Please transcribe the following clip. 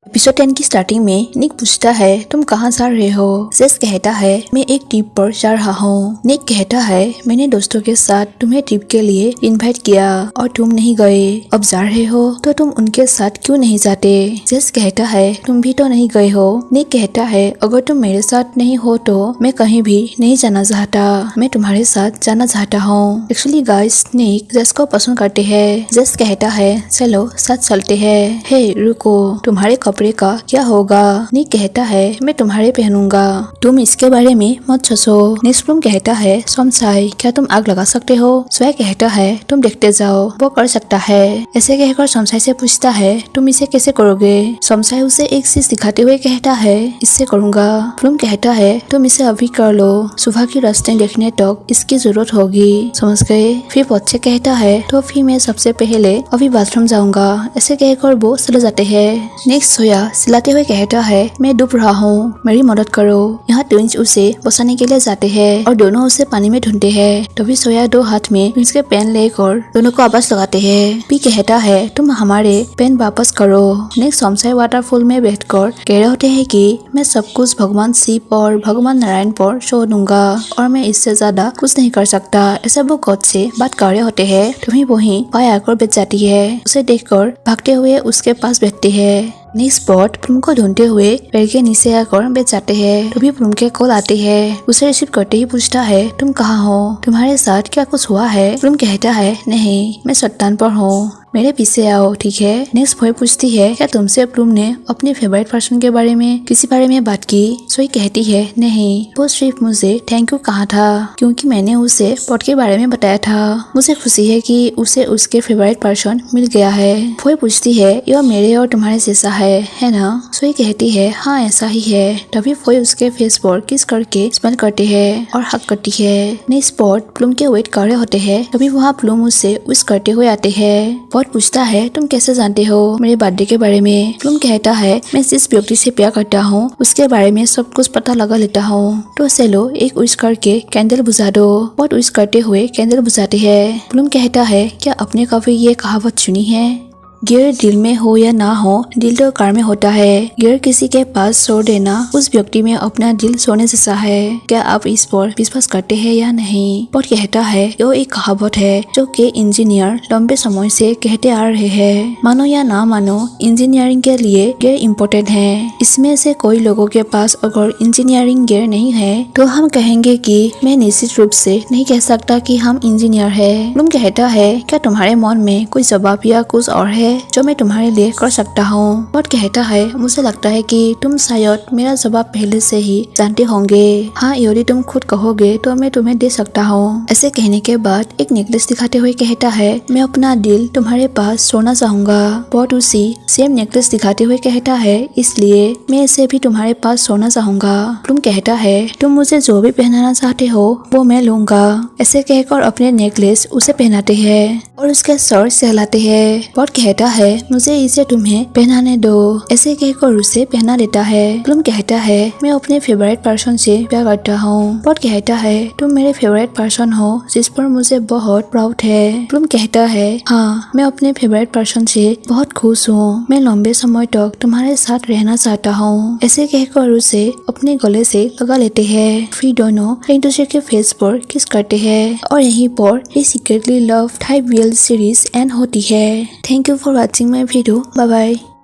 Episode 10 की starting में निक पूछता है तुम कहाँ जा रहे हो। जेस कहता है मैं एक ट्रिप पर जा रहा हूँ। निक कहता है मैंने दोस्तों के साथ तुम्हें ट्रिप के लिए इनवाइट किया और तुम नहीं गए। अब जा रहे हो तो तुम उनके साथ क्यों नहीं जाते। जेस कहता है तुम भी तो नहीं गए हो। निक कहता है अगर तुम मेरे साथ नहीं हो तो मैं कहीं भी नहीं जाना चाहता, मैं तुम्हारे साथ जाना चाहता हूँ। एक्चुअली गाइस निक जेस को पसंद करते हैं। जेस कहता है चलो साथ चलते हैं। हे रुको, तुम्हारे कपड़े का क्या होगा। निक कहता है मैं तुम्हारे पहनूंगा, तुम इसके बारे में मत सोचो। निस्प्लूम कहता है सोमसाई क्या तुम आग लगा सकते हो। स्वय कहता है तुम देखते जाओ, वो कर सकता है। ऐसे कहकर सोमसाई से पूछता है तुम इसे कैसे करोगे। सोमसाई उसे एक चीज दिखाते हुए कहता है इससे करूंगा। प्लूम कहता है तुम इसे अभी कर लो, सुबह की रास्ते देखने तक इसकी जरूरत होगी, समझ गए। फिर पौचे कहता है तो फिर मैं सबसे पहले अभी बाथरूम जाऊंगा। ऐसे कहकर वो चले जाते हैं। नेक्स्ट सोया सिलाते हुए कहता है मैं डूब रहा हूँ, मेरी मदद करो। यहाँ ट्विंस उसे बचाने के लिए जाते हैं और दोनों उसे पानी में ढूंढते हैं। तभी सोया दो हाथ में ट्विंस के पेन लेकर दोनों को आवाज लगाते हैं। पी कहता है तुम हमारे पेन वापस करो। नेक्स्ट सोमसाई वाटरफॉल में बैठकर कह रहे होते हैं कि मैं सब कुछ भगवान शिव और भगवान नारायण पर छोड़ दूंगा और मैं इससे ज्यादा कुछ नहीं कर सकता। ऐसे वो गॉड से बात कर रहे होते हैं। तुम्हें वहीं पाए आकर बैठ जाती है। उसे देखकर भागते हुए उसके पास बैठते हैं। नेक्स्ट स्पॉट प्लूम को ढूंढते हुए पेड़ के नीचे आकर बैठ जाते हैं। तभी प्लूम के कॉल आते हैं। उसे रिसीव करते ही पूछता है तुम कहाँ हो, तुम्हारे साथ क्या कुछ हुआ है। प्लूम कहता है नहीं, मैं चट्टान पर हूँ, मेरे पीछे आओ ठीक है। नेक्स्ट भय पूछती है क्या तुमसे प्लूम ने अपने फेवरेट पर्सन के बारे में किसी बारे में बात की। सोई कहती है नहीं, वो सिर्फ मुझे थैंक यू कहा था क्योंकि मैंने उसे पॉट के बारे में बताया था। मुझे खुशी है कि उसे उसके फेवरेट पर्सन मिल गया है। भय पूछती है यह मेरे और तुम्हारे जैसा है ना। सोई कहती है हाँ ऐसा ही है। तभी फोई उसके फेस पर किस करके स्माइल करते हैं और हक करती है। नेक्स्ट स्पॉट प्लूम के वेट कर रहे होते हैं। तभी वहाँ प्लूम उससे विश करते हुए आते हैं। पूछता है तुम कैसे जानते हो मेरे बर्थडे के बारे में। प्लूम कहता है मैं जिस व्यक्ति से प्यार करता हूँ उसके बारे में सब कुछ पता लगा लेता हूँ। तो चलो एक विश करके कैंडल बुझा दो। बहुत विश करते हुए कैंडल बुझाते हैं। प्लूम कहता है क्या आपने कभी ये कहावत सुनी है, गियर दिल में हो या ना हो दिल तो कार में होता है। गियर किसी के पास छोड़ देना उस व्यक्ति में अपना दिल सोने जैसा है। क्या आप इस पर विश्वास करते हैं या नहीं। पॉट कहता है यह एक कहावत है जो कि इंजीनियर लंबे समय से कहते आ रहे हैं। मानो या ना मानो इंजीनियरिंग के लिए गियर इम्पोर्टेंट है। इसमें से कोई लोगों के पास अगर इंजीनियरिंग गियर नहीं है तो हम कहेंगे कि मैं निश्चित रूप से नहीं कह सकता कि हम इंजीनियर है। प्लूम कहता है क्या तुम्हारे मन में कोई जवाब या कुछ और है जो मैं तुम्हारे लिए कर सकता हूँ। पॉट कहता है मुझे लगता है कि तुम शायद मेरा जवाब पहले से ही जानते होंगे। हाँ यदि तुम खुद कहोगे तो मैं तुम्हें दे सकता हूँ। ऐसे कहने के बाद एक नेकलेस दिखाते हुए कहता है मैं अपना दिल तुम्हारे पास छोड़ना चाहूंगा। पॉट उसी सेम नेकलेस दिखाते हुए कहता है इसलिए मैं इसे भी तुम्हारे पास छोड़ना चाहूंगा। तुम कहता है तुम मुझे जो भी पहनाना चाहते हो वो मैं लूंगा। ऐसे कहकर अपने नेकलेस उसे पहनाते हैं और उसके सर सहलाते हैं। पॉट कहता है मुझे इसे तुम्हें पहनाने दो। ऐसे कहकर उसे पहना देता है। प्लूम कहता है मैं अपने फेवरेट पर्सन से प्यार करता हूँ। पॉट कहता है तुम मेरे फेवरेट पर्सन हो जिस पर मुझे बहुत प्राउड है। प्लूम कहता है हाँ मैं अपने फेवरेट पर्सन से बहुत खुश हूँ, मैं लंबे समय तक तुम्हारे साथ रहना चाहता हूँ। ऐसे कहकर उसे अपने गले से लगा लेते हैं। फिर दोनों एक दूसरे के फेस पर किस करते हैं और यहीं पर ये secretly love type real series and होती है। Thank you for watching my video. Bye bye.